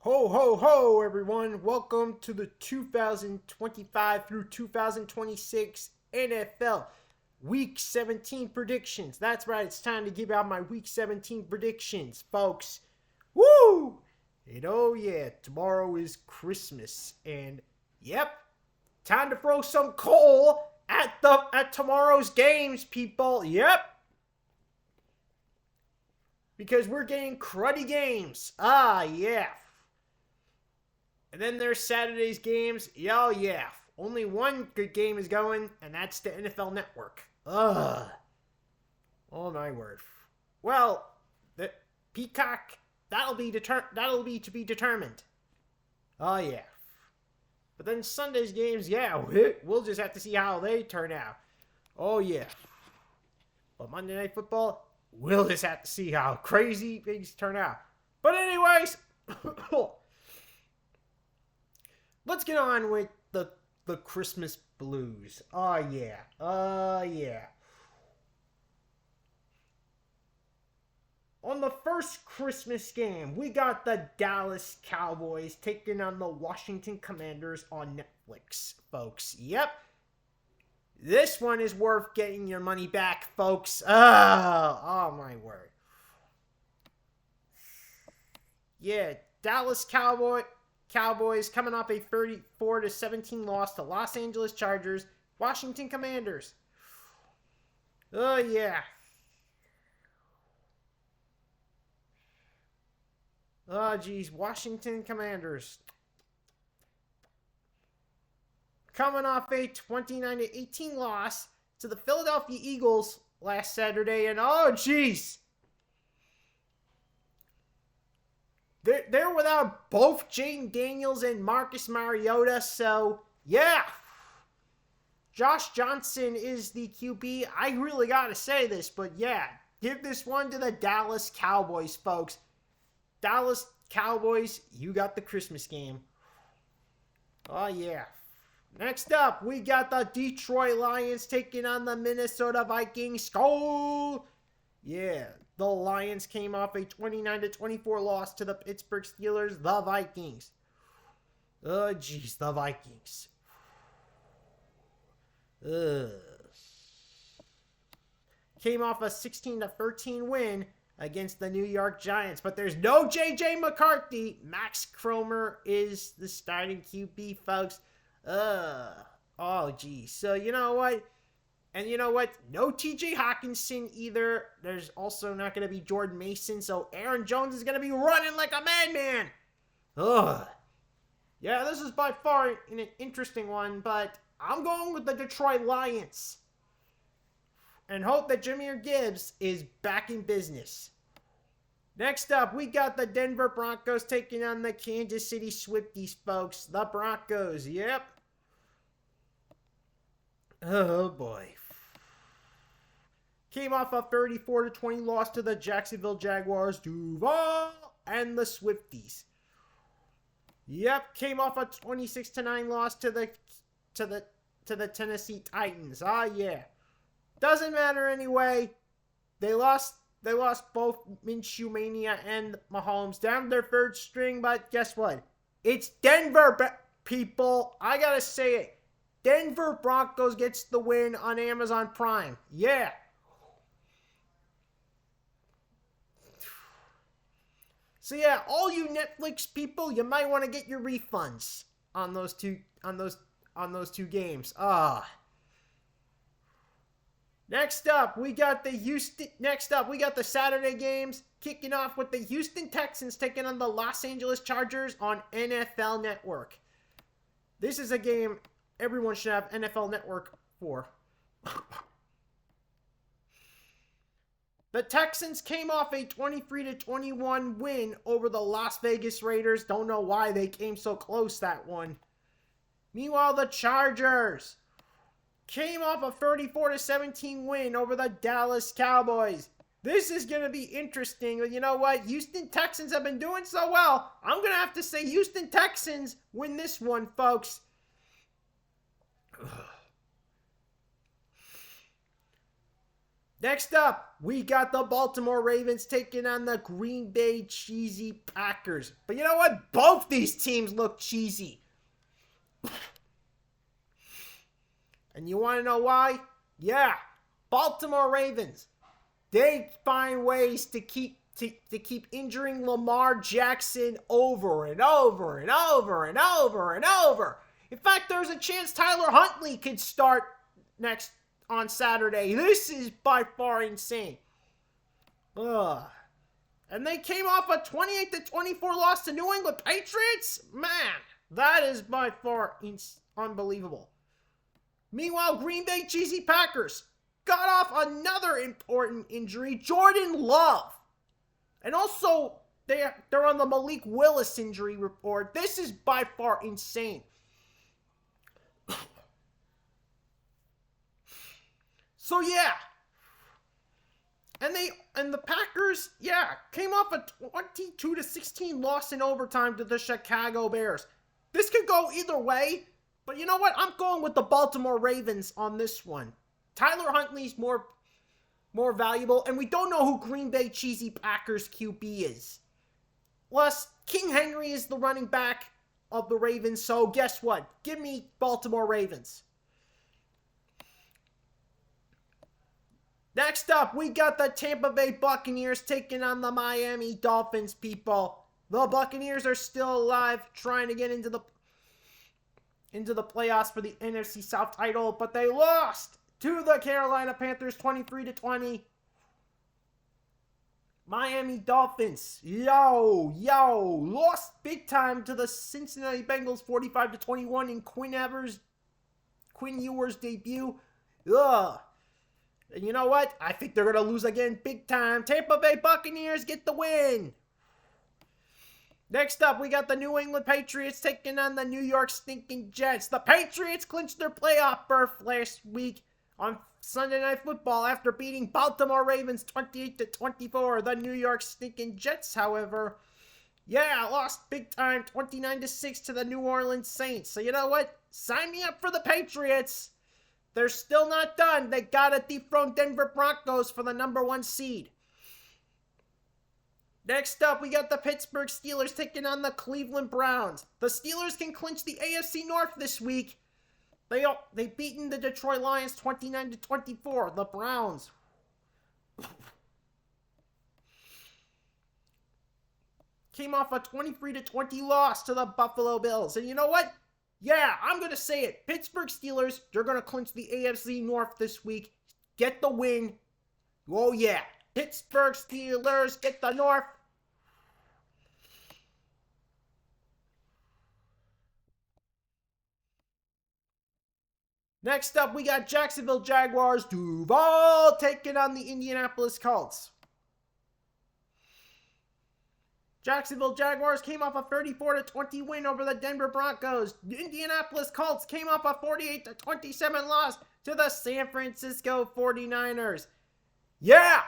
Ho, ho, ho, everyone. Welcome to the 2025 through 2026 NFL Week 17 predictions. That's right, it's time to give out my Week 17 predictions, folks. Woo! And oh yeah, tomorrow is Christmas. And yep, time to throw some coal at tomorrow's games, people. Yep. Because we're getting cruddy games. Ah, yeah. And then there's Saturday's games. Oh, yeah. Only one good game is going, and that's the NFL Network. Ugh. Oh, my word. Well, the Peacock, that'll be to be determined. Oh, yeah. But then Sunday's games, yeah, we'll just have to see how they turn out. Oh, yeah. But Monday Night Football, we'll just have to see how crazy things turn out. But anyways, let's get on with the Christmas blues. Oh, yeah. Yeah. On the first Christmas game, we got the Dallas Cowboys taking on the Washington Commanders on Netflix, folks. Yep. This one is worth getting your money back, folks. Oh my word. Yeah, Dallas Cowboys coming off a 34-17 loss to Los Angeles Chargers, Washington Commanders. Oh yeah. Oh geez, Washington Commanders. Coming off a 29-18 loss to the Philadelphia Eagles last Saturday, and oh geez. They're without both Jaden Daniels and Marcus Mariota, so yeah. Josh Johnson is the QB. I really gotta say this, but yeah, give this one to the Dallas Cowboys, folks. Dallas Cowboys, you got the Christmas game. Oh yeah. Next up, we got the Detroit Lions taking on the Minnesota Vikings. Skol! Yeah, the Lions came off a 29-24 loss to the Pittsburgh Steelers, the Vikings. Oh, jeez, the Vikings. Came off a 16-13 win against the New York Giants, but there's no J.J. McCarthy. Max Cromer is the starting QB, folks. Oh, geez. So, you know what? And you know what? No TJ Hawkinson either. There's also not going to be Jordan Mason. So Aaron Jones is going to be running like a madman. Ugh. Yeah, this is by far an interesting one. But I'm going with the Detroit Lions. And hope that Jahmyr Gibbs is back in business. Next up, we got the Denver Broncos taking on the Kansas City Swifties, folks. The Broncos, yep. Oh, boy. Came off a 34-20 loss to the Jacksonville Jaguars, Duval, and the Swifties. Yep, came off a 26-9 loss to the Tennessee Titans. Ah, yeah. Doesn't matter anyway. They lost both Minshew Mania and Mahomes down to their third string, but guess what? It's Denver, people. I gotta say it. Denver Broncos gets the win on Amazon Prime. Yeah. So yeah, all you Netflix people, you might want to get your refunds on those two games. Next up, we got the Saturday games, kicking off with the Houston Texans taking on the Los Angeles Chargers on NFL Network. This is a game everyone should have NFL Network for. The Texans came off a 23-21 win over the Las Vegas Raiders. Don't know why they came so close that one. Meanwhile, the Chargers came off a 34-17 win over the Dallas Cowboys. This is going to be interesting. But you know what? Houston Texans have been doing so well. I'm going to have to say Houston Texans win this one, folks. Next up, we got the Baltimore Ravens taking on the Green Bay Cheesy Packers. But you know what? Both these teams look cheesy. And you want to know why? Yeah, Baltimore Ravens. They find ways to keep injuring Lamar Jackson over and over and over and over and over. In fact, there's a chance Tyler Huntley could start next on Saturday. This is by far insane. Ugh. And they came off a 28-24 loss to New England Patriots? Man, that is by far unbelievable. Meanwhile, Green Bay Cheesy Packers got off another important injury, Jordan Love. And also, they're on the Malik Willis injury report. This is by far insane. So yeah, and the Packers, yeah, came off a 22-16 loss in overtime to the Chicago Bears. This could go either way, but you know what? I'm going with the Baltimore Ravens on this one. Tyler Huntley's more valuable, and we don't know who Green Bay Cheesy Packers QB is. Plus, King Henry is the running back of the Ravens, so guess what? Give me Baltimore Ravens. Next up, we got the Tampa Bay Buccaneers taking on the Miami Dolphins, people. The Buccaneers are still alive, trying to get into the playoffs for the NFC South title, but they lost to the Carolina Panthers 23-20. Miami Dolphins, lost big time to the Cincinnati Bengals 45-21 in Quinn Ewers' debut. Ugh. And you know what? I think they're going to lose again big time. Tampa Bay Buccaneers get the win. Next up, we got the New England Patriots taking on the New York stinking Jets. The Patriots clinched their playoff berth last week on Sunday Night Football after beating Baltimore Ravens 28-24. The New York stinking Jets, however, lost big time 29-6 to the New Orleans Saints. So you know what? Sign me up for the Patriots. They're still not done. They gotta dethrone Denver Broncos for the #1 seed. Next up, we got the Pittsburgh Steelers taking on the Cleveland Browns. The Steelers can clinch the AFC North this week. They beaten the Detroit Lions 29-24. The Browns came off a 23-20 loss to the Buffalo Bills. And you know what? Yeah, I'm going to say it. Pittsburgh Steelers, they're going to clinch the AFC North this week. Get the win. Oh, yeah. Pittsburgh Steelers get the North. Next up, we got Jacksonville Jaguars Duval taking on the Indianapolis Colts. Jacksonville Jaguars came off a 34-20 win over the Denver Broncos. The Indianapolis Colts came off a 48-27 loss to the San Francisco 49ers. Yeah!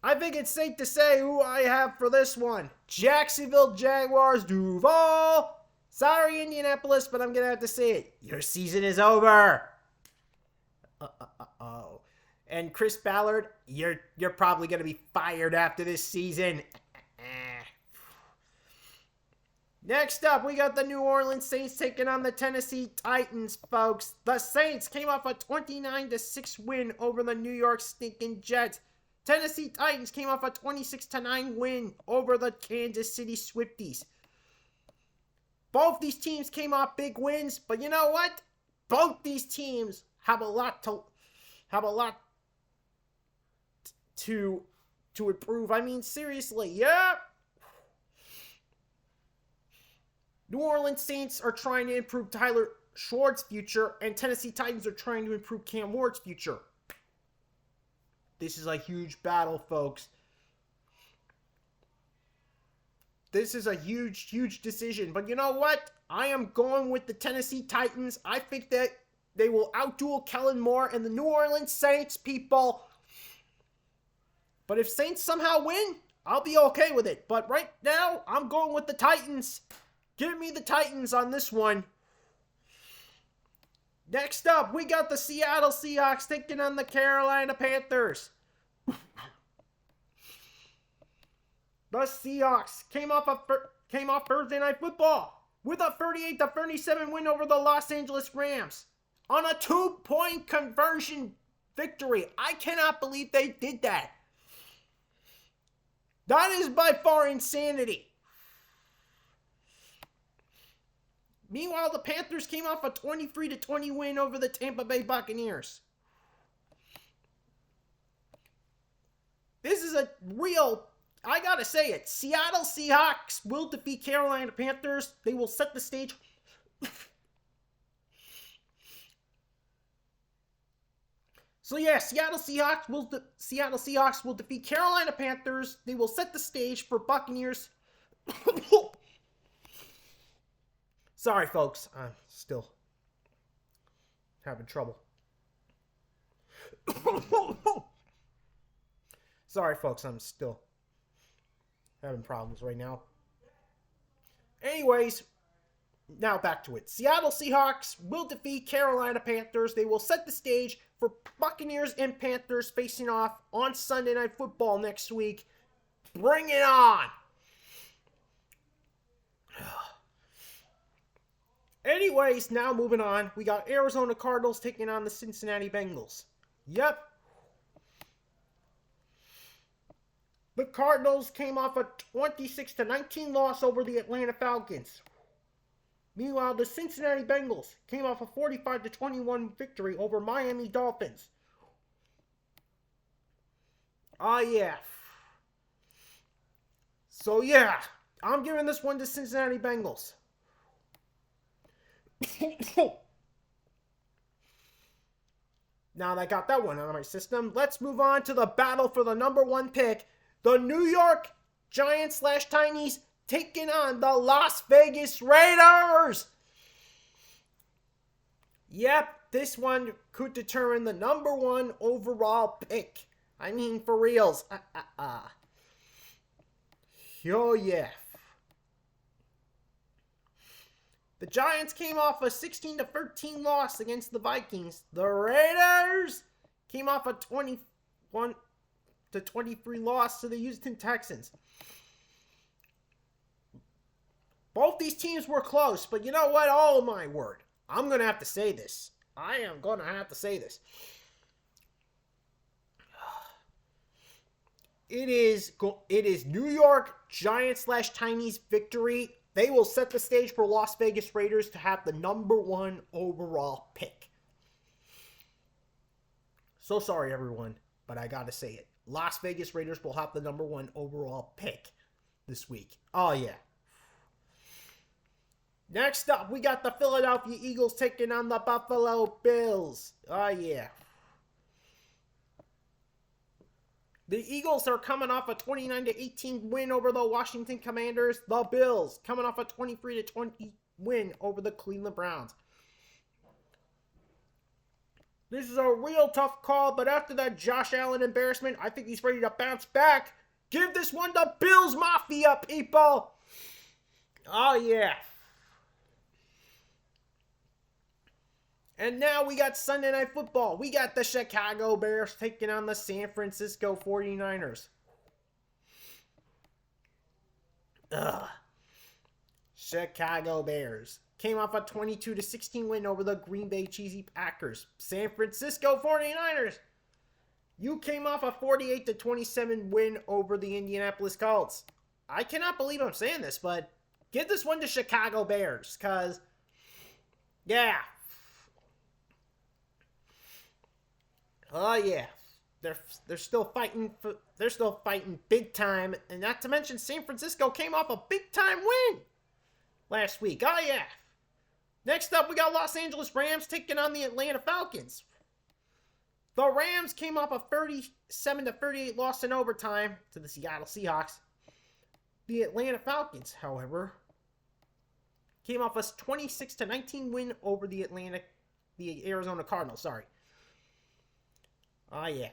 I think it's safe to say who I have for this one. Jacksonville Jaguars Duval. Sorry, Indianapolis, but I'm going to have to say it. Your season is over. Uh-oh. And Chris Ballard, you're probably going to be fired after this season. Next up, we got the New Orleans Saints taking on the Tennessee Titans, folks. The Saints came off a 29-6 win over the New York stinking Jets. Tennessee Titans came off a 26-9 win over the Kansas City Swifties. Both these teams came off big wins, but you know what? Both these teams have a lot to improve. I mean, seriously, yeah. New Orleans Saints are trying to improve Tyler Schwartz's future, and Tennessee Titans are trying to improve Cam Ward's future. This is a huge battle, folks. This is a huge, huge decision. But you know what? I am going with the Tennessee Titans. I think that they will outduel Kellen Moore and the New Orleans Saints, people. But if Saints somehow win, I'll be okay with it. But right now, I'm going with the Titans. Give me the Titans on this one. Next up, we got the Seattle Seahawks taking on the Carolina Panthers. The Seahawks came off Thursday Night Football with a 38-37 win over the Los Angeles Rams on a 2-point conversion victory. I cannot believe they did that. That is by far insanity. Meanwhile, the Panthers came off a 23-20 win over the Tampa Bay Buccaneers. This is a real, I gotta say it, Seattle Seahawks will defeat Carolina Panthers. They will set the stage. So yeah, Seattle Seahawks will defeat Carolina Panthers. They will set the stage for Buccaneers. Sorry, folks. I'm still having trouble. Sorry, folks. I'm still having problems right now. Anyways, now back to it. Seattle Seahawks will defeat Carolina Panthers. They will set the stage for Buccaneers and Panthers facing off on Sunday Night Football next week. Bring it on! Anyways, now moving on. We got Arizona Cardinals taking on the Cincinnati Bengals. Yep. The Cardinals came off a 26-19 loss over the Atlanta Falcons. Meanwhile, the Cincinnati Bengals came off a 45-21 victory over Miami Dolphins. Oh, yeah. So, yeah. I'm giving this one to Cincinnati Bengals. Now that I got that one out of my system, let's move on to the battle for the number 1 pick. The New York Giants/Tinies taking on the Las Vegas Raiders. Yep, this one could determine the number 1 overall pick. I mean, for reals. Oh, yeah. The Giants came off a 16-13 loss against the Vikings. The Raiders came off a 21-23 loss to the Houston Texans. Both these teams were close, but you know what? Oh, my word. I'm going to have to say this. I am going to have to say this. It is New York Giants/Tinies victory. They will set the stage for Las Vegas Raiders to have the number 1 overall pick. So sorry, everyone, but I gotta say it. Las Vegas Raiders will have the number 1 overall pick this week. Oh, yeah. Next up, we got the Philadelphia Eagles taking on the Buffalo Bills. Oh, yeah. The Eagles are coming off a 29-18 win over the Washington Commanders. The Bills coming off a 23-20 win over the Cleveland Browns. This is a real tough call, but after that Josh Allen embarrassment, I think he's ready to bounce back. Give this one to Bills Mafia, people. Oh, yeah. And now we got Sunday Night Football. We got the Chicago Bears taking on the San Francisco 49ers. Chicago Bears came off a 22-16 win over the Green Bay Cheesy Packers. San Francisco 49ers, you came off a 48-27 win over the Indianapolis Colts. I cannot believe I'm saying this, but give this one to Chicago Bears, because, yeah. Oh yeah, they're still fighting big time, and not to mention San Francisco came off a big time win last week. Oh yeah. Next up, we got Los Angeles Rams taking on the Atlanta Falcons. The Rams came off a 37-38 loss in overtime to the Seattle Seahawks. The Atlanta Falcons, however, came off a 26-19 win over the Arizona Cardinals. Sorry. Oh, yeah.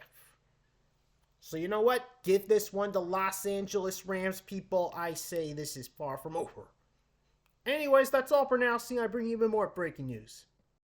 So, you know what? Give this one to Los Angeles Rams, people. I say this is far from over. Anyways, that's all for now. See, I bring you even more breaking news.